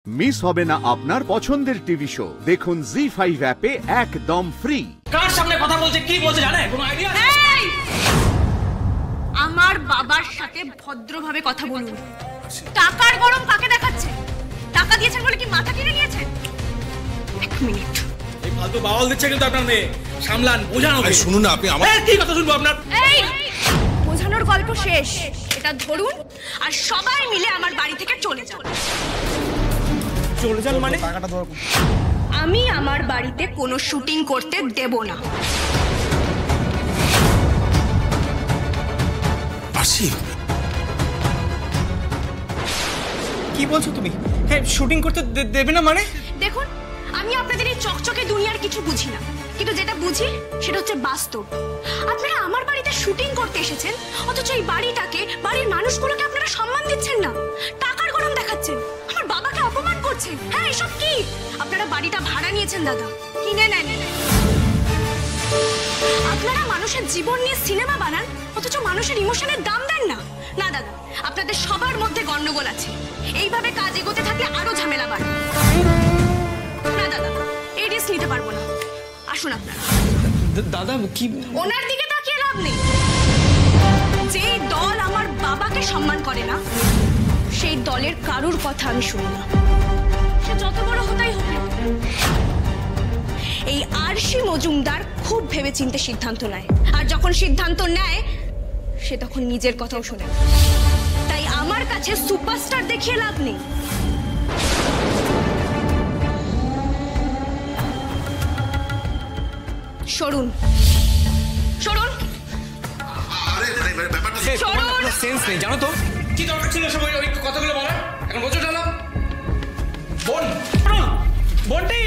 Miss হবে না আপনার পছন্দের টিভি শো। দেখুন জি5 অ্যাপে একদম ফ্রি। কার সামনে কথা বলছে, কি বলছে জানে? কোনো আইডিয়া? আমার বাবার সাথে ভদ্রভাবে কথা বলুন। টাকার গরম কাকে দেখাচ্ছে? টাকা দিয়েছেন বলে কি মাথা কিনে নিয়েছেন? এক মিনিট। এই ফালতু বাওয়াল দিচ্ছে কিন্তু আপনার মেয়ে। সামলান, বোঝানো। শুনুন না, আপনি আমার কি কথা শুনবো আপনার? এই বোঝানোর গল্প শেষ। এটা ধরুন আর সবাই মিলে আমার বাড়ি থেকে চলে যান। চলে যান মানে? আমি আমার বাড়িতে কোনো শুটিং করতে দেব না। আসি। কি বলছো তুমি? হ্যাঁ, শুটিং করতে দেবে না মানে? দেখুন, আমি আপনাদের এই চকচকে দুনিয়ার কিছু বুঝি না, কিন্তু যেটা বুঝি সেটা হচ্ছে বাস্তব। আপনারা আমার বাড়িতে শুটিং করতে এসেছেন, অথচ এই বাড়িটাকে, বাড়ির মানুষগুলোকে আপনারা সম্মান দিচ্ছেন না, টাকার গরম দেখাচ্ছেন, আমার বাবাকে অপমান করছেন। হ্যাঁ, এসব কি? আপনারা বাড়িটা ভাড়া নিয়েছেন দাদা, কিনে নেন। আপনারা মানুষের জীবন নিয়ে সিনেমা বানান, অথচ মানুষের ইমোশনের দাম দেন না। না দাদা, আপনাদের সবার মধ্যে গন্ডগোল আছে। এইভাবে কাজ এগোতে থাকলে আরো ঝামেলা বাড়ে। না দাদা, এই রিস্ক নিতে পারবো না। আসুন আপনারা। দাদা কি? ওনার দিকে তাকিয়ে লাভ নেই। যে দল আমার বাবাকে সম্মান করে না, সেই দলের কারুর কথা আমি শুনি না, সে যত বড় হতেই হোক। এই আরশি মজুমদার খুব ভেবেচিন্তে সিদ্ধান্ত নেয়, আর যখন সিদ্ধান্ত নেয় সে তখন নিজের কথাও শোনে। তাই আমার কাছে সুপারস্টার দেখিয়ে লাভ নেই। সরুন, সরুন, সরুন। সেন্স নেই জানো তো? কি দরকার ছিল সব ওই কথাগুলো বলার? এখন বোঝো জানো? বোন, বোনটি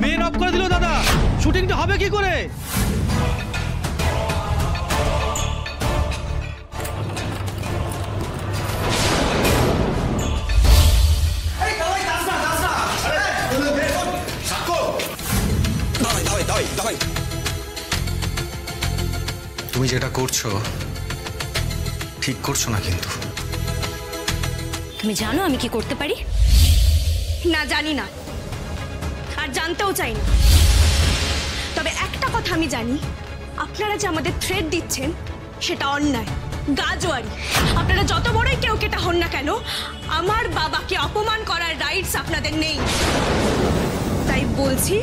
মেন অফ করে দিল দাদা। শুটিংটা হবে কি করে? তুমি যেটা করছো ঠিক করছো না কিন্তু। তুমি জানো আমি কি করতে পারি? না, জানি না, আর জানতেও চাই না। তবে একটা কথা আমি জানি, আপনারা যে আমাদের থ্রেট দিচ্ছেন সেটা অন্যায়, গাজোয়ারি। আপনারা যত বড়ই কেউ কেটা হন না কেন, আমার বাবাকে অপমান করার রাইটস আপনাদের নেই। তাই বলছি,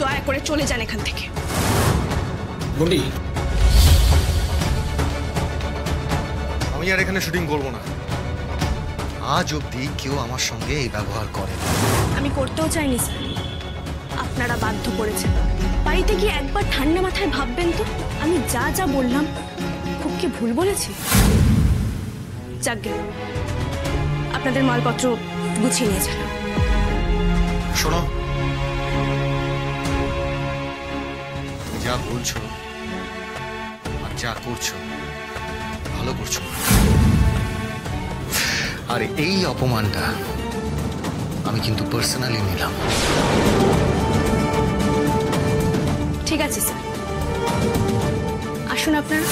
দয়া করে চলে যান এখান থেকে। বন্ডি, আমি আর এখানে শুটিং করবো না। আজ অবধি কেউ আমার সঙ্গে এই ব্যবহার করে। আমি করতেও চাইনি স্যার, আপনারা বাধ্য করেছেন। বাড়িতে গিয়ে একবার ঠান্ডা মাথায় ভাববেন তো, আমি যা যা বললাম খুব কি ভুল বলেছি? যাকগে, আপনাদের মালপত্র গুছিয়ে নিয়ে যান। শোনো, যা বলছো আর যা করছো ভালো করছো। আর এই অপমানটা আমি কিন্তু পার্সোনালি নিলাম। ঠিক আছে স্যার, আসুন আপনারা।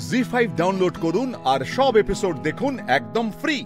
জি5 ডাউনলোড করুন আর সব এপিসোড দেখুন একদম ফ্রি।